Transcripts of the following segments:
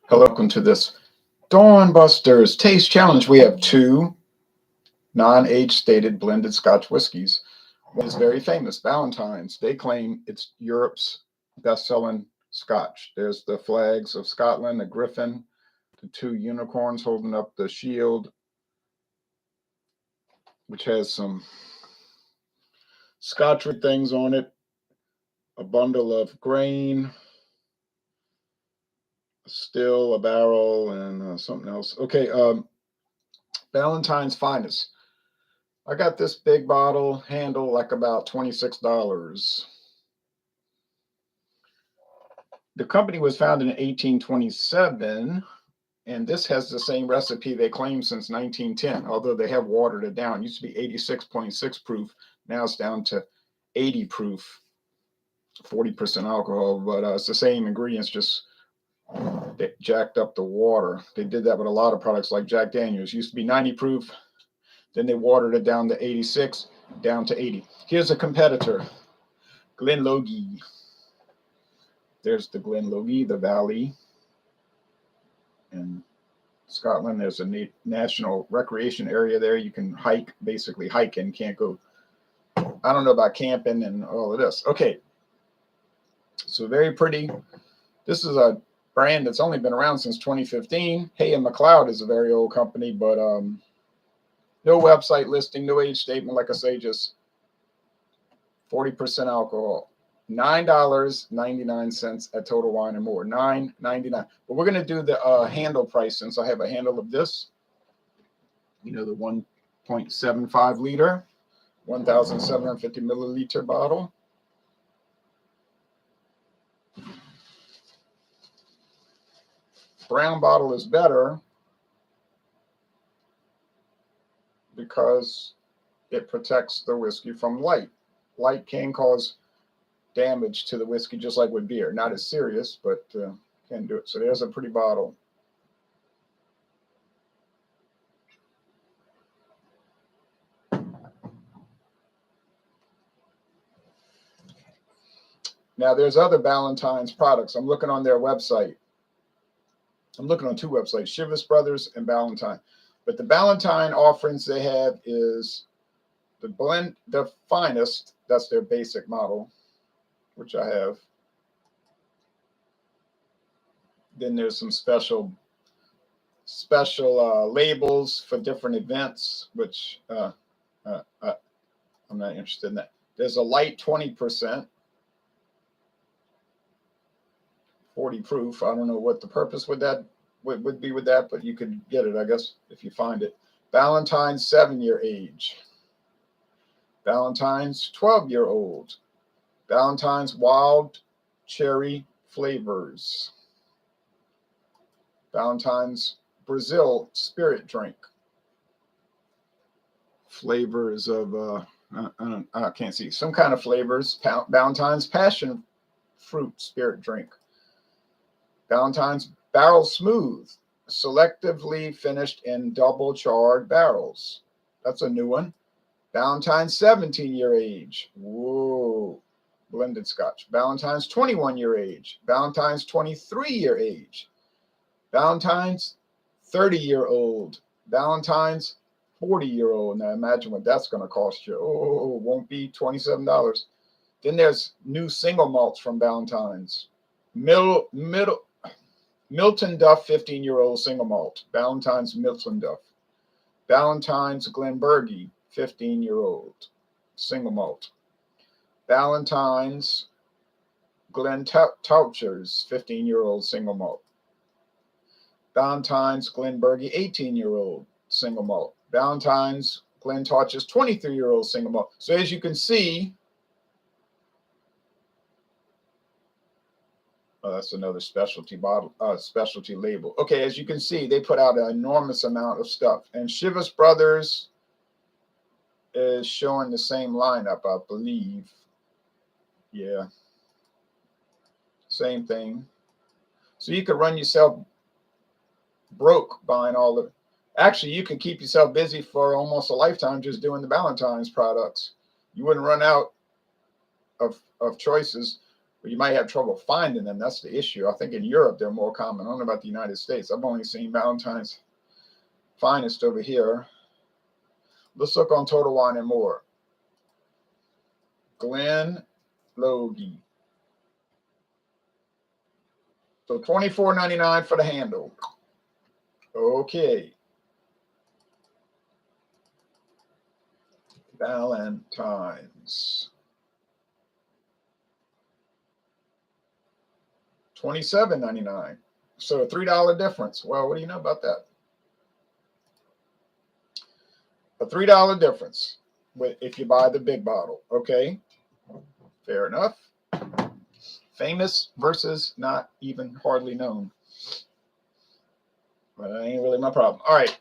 Hello, welcome to this Dawn Busters Taste Challenge. We have two non-age stated blended Scotch whiskies. One is very famous, Ballantines. They claim it's Europe's best-selling Scotch. There's the flags of Scotland, the griffin, the two unicorns holding up the shield, which has some Scotch things on it, a bundle of grain, a still, a barrel, and something else. Okay, Ballantines Finest. I got this big bottle handle like about $26. The company was founded in 1827, and this has the same recipe they claim since 1910, although they have watered it down. It used to be 86.6 proof. Now it's down to 80 proof, 40% alcohol, but it's the same ingredients, just they jacked up the water. They did that with a lot of products like Jack Daniels. Used to be 90 proof. Then they watered it down to 86, down to 80. Here's a competitor, Glen Logie. There's the Glen Logie, the valley. In Scotland, there's a national recreation area there. You can hike, basically hike, and can't go. I don't know about camping and all of this. Okay, so very pretty. This is a brand that's only been around since 2015. Hay and McLeod is a very old company, but no website listing, no age statement. Like I say, just 40% alcohol. $9.99 at Total Wine and More. $9.99. But we're going to do the handle price since I have a handle of this. You know, the 1.75 liter, 1,750 milliliter bottle. Brown bottle is better because it protects the whiskey from light. Light can cause damage to the whiskey, just like with beer. Not as serious, but can do it. So there's a pretty bottle. Now there's other Ballantines products. I'm looking on their website. I'm looking on two websites, Chivas Bros and Ballantine. But the Ballantine offerings they have is the blend, the finest. That's their basic model, which I have. Then there's some special labels for different events, which I'm not interested in that. There's a light 20%, 40 proof. I don't know what the purpose would be with that, but you could get it, I guess, if you find it. Ballantines 7-year age. Ballantines 12-year-old. Ballantines wild cherry flavors. Ballantines Brazil spirit drink. Flavors of I can't see, some kind of flavors. Ballantines passion fruit spirit drink. Ballantines barrel smooth, selectively finished in double charred barrels. That's a new one. Ballantines 17-year age. Whoa. Blended Scotch. Ballantines 21-year age. Ballantines 23-year age. Ballantines 30-year-old. Ballantines 40-year-old. Now imagine what that's going to cost you. Oh, it won't be $27. Then there's new single malts from Ballantines. Milton Duff 15-year-old single malt. Ballantines Milton Duff. Ballantines Glenbergie 15-year-old single malt. Ballantines Glen Touchers 15-year-old single malt. Ballantines Glenbergie 18-year-old single malt. Ballantines Glen Touchers 23-year-old single malt. So as you can see, that's another specialty bottle, specialty label. Okay, as you can see, they put out an enormous amount of stuff. And Chivas Brothers is showing the same lineup, I believe. Yeah, same thing. So you could run yourself broke buying all of it. Actually, you could keep yourself busy for almost a lifetime just doing the Ballantines products. You wouldn't run out of choices, but you might have trouble finding them. That's the issue. I think in Europe they're more common. I don't know about the United States. I've only seen Ballantines Finest over here. Let's look on Total Wine and More. Glen, Logie. So $24.99 for the handle. Okay. Ballantines. $27.99. So a $3 difference. Well, what do you know about that? A $3 difference if you buy the big bottle. Okay. Fair enough. Famous versus not even hardly known. But that ain't really my problem. All right.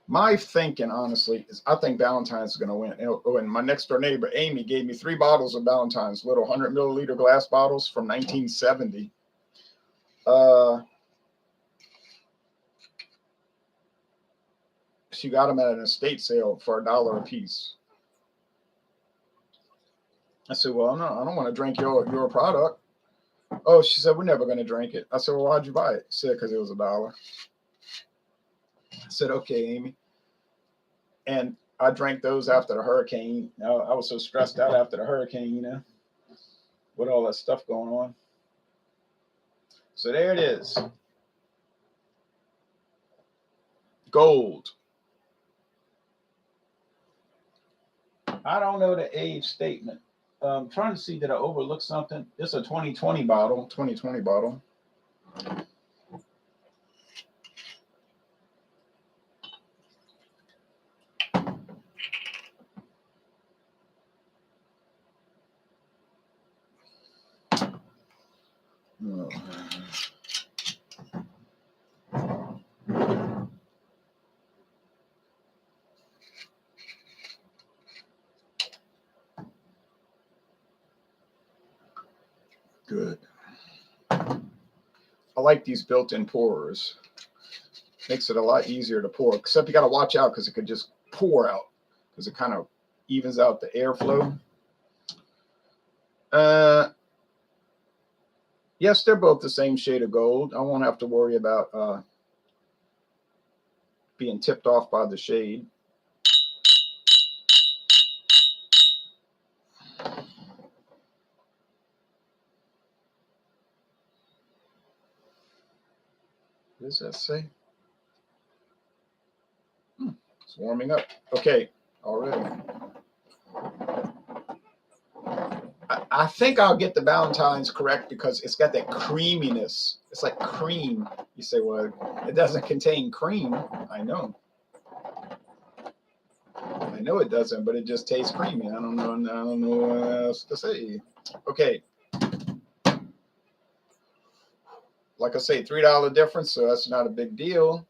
My thinking, honestly, is I think Ballantines is going to win. And my next door neighbor, Amy, gave me 3 bottles of Ballantines, little 100 milliliter glass bottles from 1970. She got them at an estate sale for $1 a piece. I said, well, no, I don't want to drink your product. Oh, she said, we're never going to drink it. I said, well, why'd you buy it? She said, because it was $1. I said, okay, Amy. And I drank those after the hurricane. I was so stressed out after the hurricane, you know, with all that stuff going on. So there it is. Gold. I don't know the age statement. I'm trying to see, did I overlook something? It's a 2020 bottle. 2020 bottle. Oh. Good. I like these built-in pourers. Makes it a lot easier to pour, except you got to watch out because it could just pour out because it kind of evens out the airflow. Yes, they're both the same shade of gold. I won't have to worry about being tipped off by the shade. What does that say? It's warming up. Okay, already. I think I'll get the Ballantines correct because it's got that creaminess. It's like cream. You say, well, it doesn't contain cream. I know it doesn't, but it just tastes creamy. I don't know what else to say. Okay. Like I say, $3 difference, so that's not a big deal.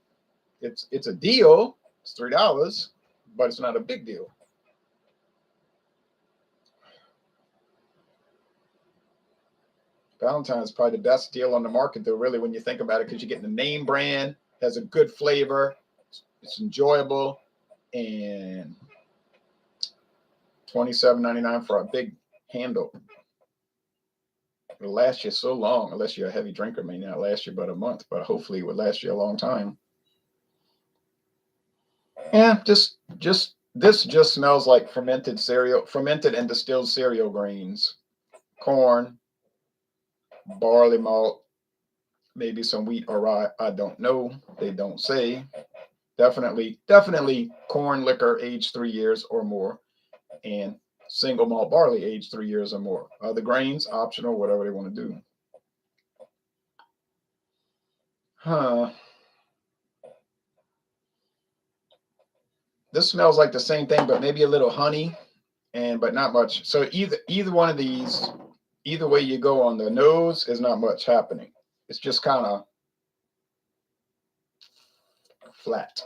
It's a deal. It's $3, but it's not a big deal. Ballantine is probably the best deal on the market, though, really, when you think about it, because you're getting the name brand, has a good flavor, it's enjoyable, and $27.99 for a big handle. It'll last you so long, unless you're a heavy drinker. It may not last you but a month, but hopefully it would last you a long time. Yeah, this just smells like fermented and distilled cereal grains, corn, barley malt, maybe some wheat or rye. I don't know. They don't say. Definitely corn liquor aged 3 years or more, and single malt barley aged 3 years or more. Other grains, optional, whatever they want to do. This smells like the same thing, but maybe a little honey, but not much. So either one of these, either way you go on the nose, is not much happening. It's just kind of flat.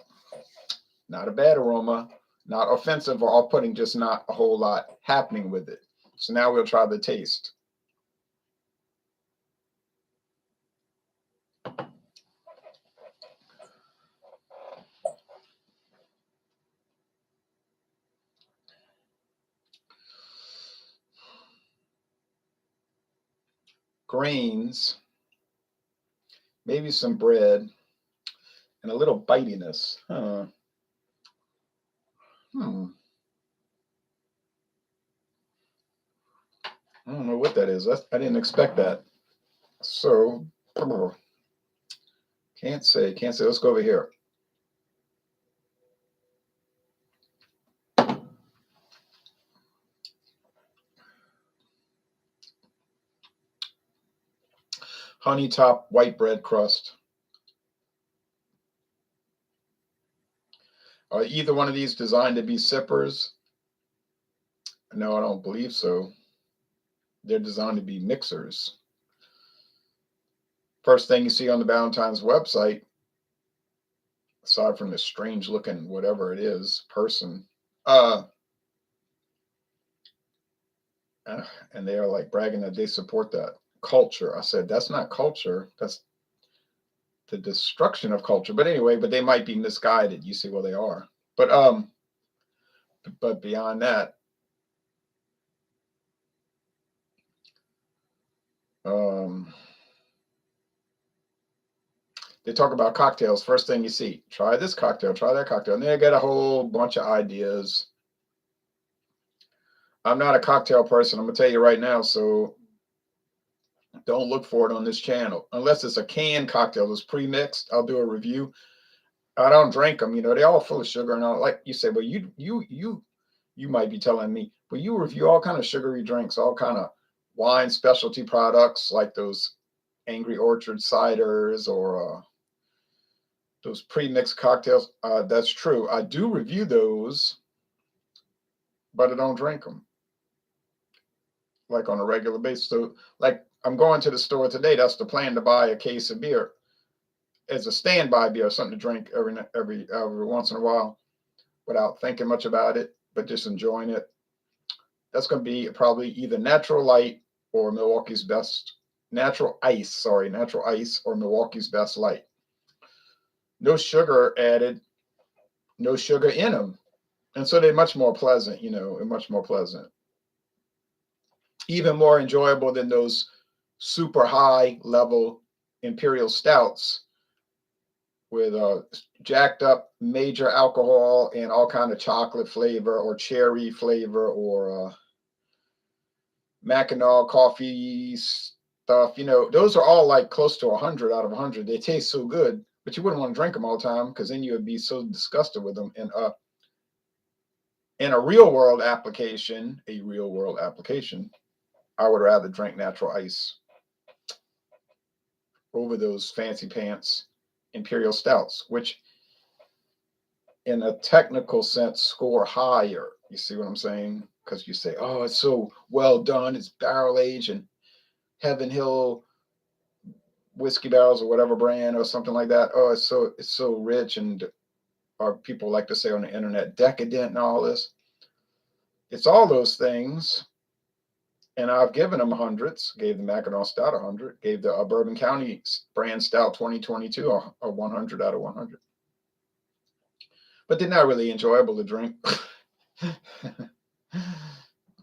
Not a bad aroma, not offensive or off-putting, just not a whole lot happening with it. So now we'll try the taste. grains, maybe some bread, and a little bitiness. Huh. I don't know what that is. I didn't expect that. So, can't say. Let's go over here. Honey top white bread crust. Are either one of these designed to be sippers? No, I don't believe so. They're designed to be mixers. First thing you see on the Ballantine's website, aside from this strange looking whatever it is person, and they are like bragging that they support that culture. I said, that's not culture. That's the destruction of culture. But anyway, but they might be misguided. You see, well, they are. But beyond that, they talk about cocktails. First thing you see, try this cocktail, try that cocktail. And they got a whole bunch of ideas. I'm not a cocktail person. I'm going to tell you right now. So don't look for it on this channel. Unless it's a canned cocktail that's pre-mixed, I'll do a review. I don't drink them. You know, they're all full of sugar and all. Like you say, well, you might be telling me, but you review all kind of sugary drinks, all kind of wine specialty products like those Angry Orchard ciders or those pre-mixed cocktails. That's true. I do review those, but I don't drink them like on a regular basis. So like I'm going to the store today. That's the plan, to buy a case of beer as a standby beer, something to drink every once in a while without thinking much about it, but just enjoying it. That's going to be probably either Natural Light or Milwaukee's Best Natural Ice or Milwaukee's Best Light. No sugar added, no sugar in them. And so they're much more pleasant, you know, and much more pleasant. Even more enjoyable than those super high level imperial stouts with jacked up major alcohol and all kind of chocolate flavor or cherry flavor or Mackinac coffee stuff. You know, those are all like close to 100 out of 100. They taste so good, but you wouldn't want to drink them all the time because then you would be so disgusted with them. And in a real world application, I would rather drink natural ice over those fancy pants imperial stouts, which in a technical sense score higher. You see what I'm saying? Because you say, oh, it's so well done, it's barrel aged and Heaven Hill whiskey barrels or whatever brand or something like that. Oh, it's so rich, and or people like to say on the internet, decadent and all this. It's all those things. And I've given them hundreds. Gave the Mackinac Stout 100. Gave the Bourbon County brand Stout 2022 a 100 out of 100. But they're not really enjoyable to drink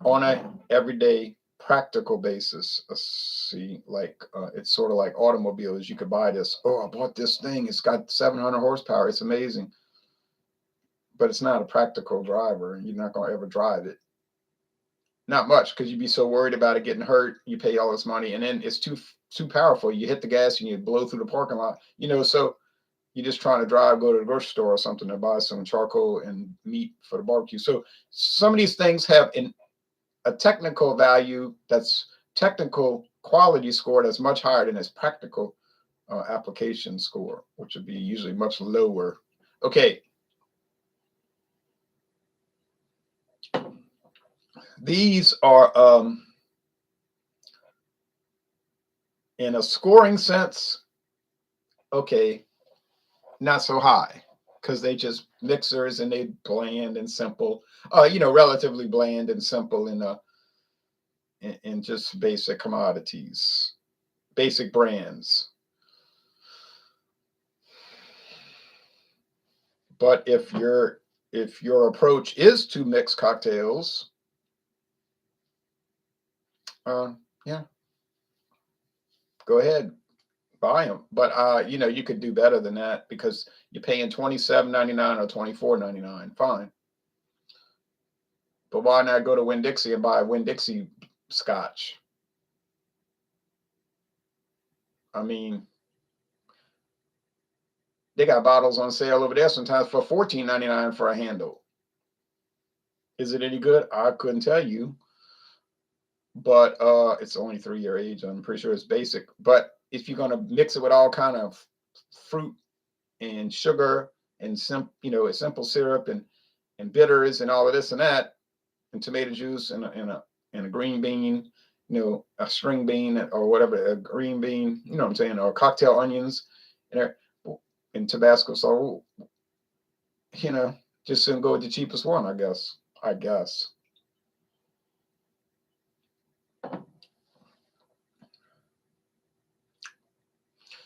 on a everyday practical basis. See, like it's sort of like automobiles. You could buy this. Oh, I bought this thing. It's got 700 horsepower. It's amazing. But it's not a practical driver. You're not going to ever drive it. Not much, because you'd be so worried about it getting hurt. You pay all this money, and then it's too powerful. You hit the gas and you blow through the parking lot. You know, so you're just trying to drive, go to the grocery store or something to buy some charcoal and meat for the barbecue. So some of these things have a technical value, that's technical quality score that's much higher than its practical application score, which would be usually much lower. Okay. These are, in a scoring sense, okay, not so high, because they just mixers and they bland and simple, you know, relatively bland and simple in just basic commodities, basic brands. But if your approach is to mix cocktails, yeah, go ahead, buy them. But you know, you could do better than that because you're paying $27.99 or $24.99. Fine. But why not go to Winn-Dixie and buy a Winn-Dixie Scotch? I mean, they got bottles on sale over there sometimes for $14.99 for a handle. Is it any good? I couldn't tell you. But it's only 3-year age. I'm pretty sure it's basic. But if you're gonna mix it with all kind of fruit and sugar and a simple syrup and bitters and all of this and that, and tomato juice and a green bean, a string bean or whatever, a green bean, you know what I'm saying, or cocktail onions and Tabasco. So, just go with the cheapest one, I guess.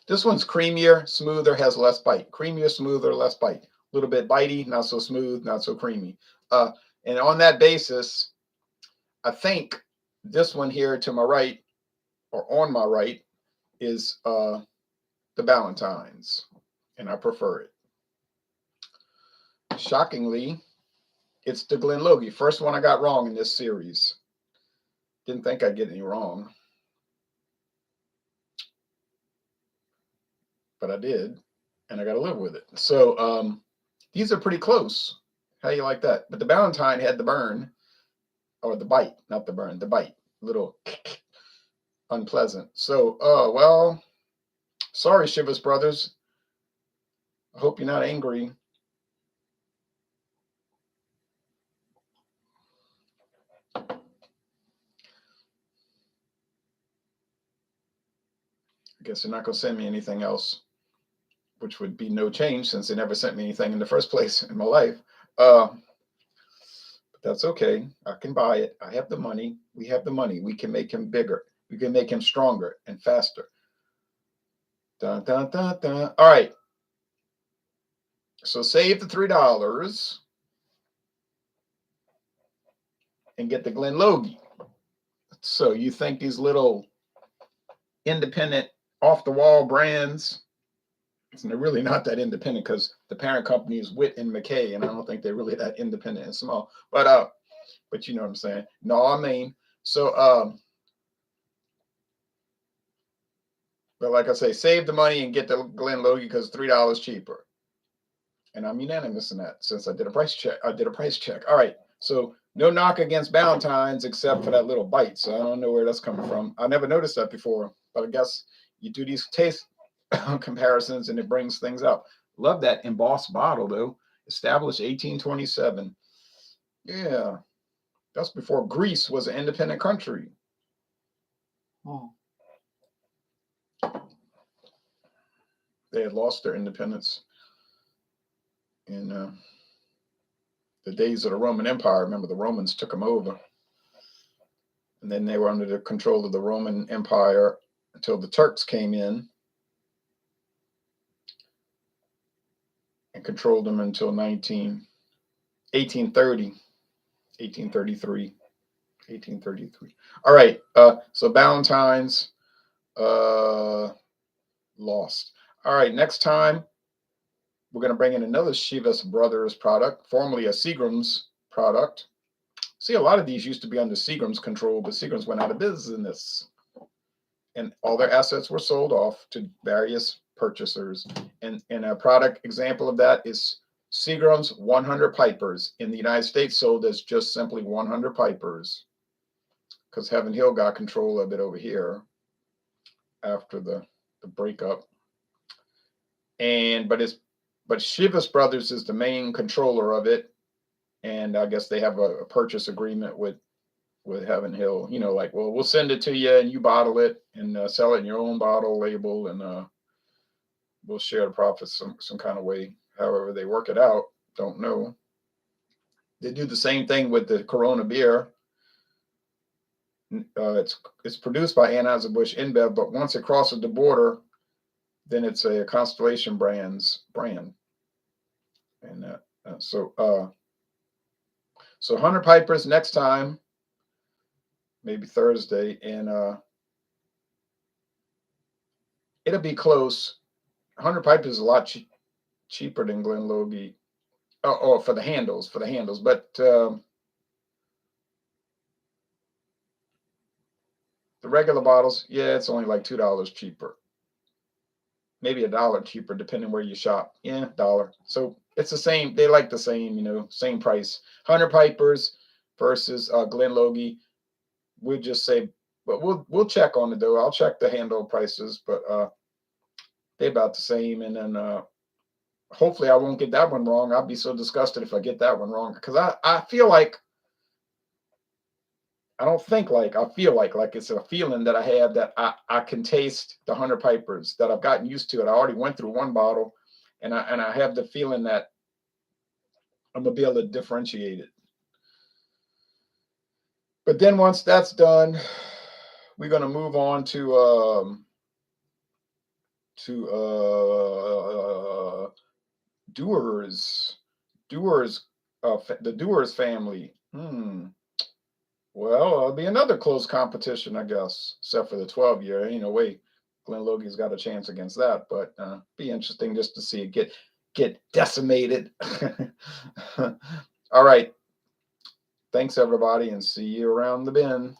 This one's creamier, smoother, has less bite. Creamier, smoother, less bite. A little bit bitey, not so smooth, not so creamy. And on that basis, I think this one here to my right, or on my right, is the Ballantines, and I prefer it. Shockingly, it's the Glen Logie. First one I got wrong in this series. Didn't think I'd get any wrong, but I did, and I got to live with it. So these are pretty close. How you like that? But the Ballantine had the burn, or the bite, not the burn, the bite. Little unpleasant. So, well, sorry, Chivas Brothers. I hope you're not angry. I guess they're not going to send me anything else, which would be no change since they never sent me anything in the first place in my life. But that's okay. I can buy it. I have the money. We have the money. We can make him bigger. We can make him stronger and faster. Dun, dun, dun, dun. All right. So save the $3 and get the Glen Logie. So you think these little independent, off-the-wall brands, they're really not that independent because the parent company is Witt and McKay, and I don't think they're really that independent and small. But you know what I'm saying? No, I mean, so but like I say, save the money and get the Glen Logie because $3 cheaper. And I'm unanimous in that since I did a price check. All right. So no knock against Ballantines except for that little bite. So I don't know where that's coming from. I never noticed that before, but I guess you do these taste comparisons and it brings things up. Love that embossed bottle though. Established 1827. Yeah. That's before Greece was an independent country. They had lost their independence in the days of the Roman Empire. Remember, the Romans took them over. And then they were under the control of the Roman Empire until the Turks came in and controlled them until 1833. All right. So Ballantines lost. All right. Next time, we're going to bring in another Chivas Brothers product, formerly a Seagram's product. See, a lot of these used to be under Seagram's control, but Seagram's went out of business. And all their assets were sold off to various purchasers. And a product example of that is Seagram's 100 Pipers in the United States sold as just simply 100 Pipers because Heaven Hill got control of it over here after the breakup. But Chivas Brothers is the main controller of it. And I guess they have a purchase agreement with Heaven Hill, like, well, we'll send it to you and you bottle it and sell it in your own bottle label, and we'll share the profits some kind of way, however they work it out. Don't know. They do the same thing with the Corona beer. It's produced by Anheuser-Busch InBev, but once it crosses the border, then it's a Constellation brand. And so 100 Pipers next time, maybe Thursday, and it'll be close. 100 pipe is a lot cheaper than Glen Logie. Oh, for the handles, But the regular bottles, yeah, it's only like $2 cheaper. Maybe $1 cheaper, depending where you shop. Yeah, $1. So it's the same. They like the same, same price. 100 pipers versus Glen Logie. We'll just say, but we'll check on it though. I'll check the handle prices, but they're about the same. And then hopefully I won't get that one wrong. I'll be so disgusted if I get that one wrong, because I feel like, I don't think like, I feel like it's a feeling that I have that I can taste the 100 pipers, that I've gotten used to it. I already went through one bottle, and I have the feeling that I'm gonna be able to differentiate it. But then once that's done, we're gonna move on to Dewar's, the Dewar's family. Well, it'll be another close competition, I guess, except for the 12-year. Ain't no way Glen Logie's got a chance against that, but be interesting just to see it get decimated. All right. Thanks, everybody, and see you around the bend.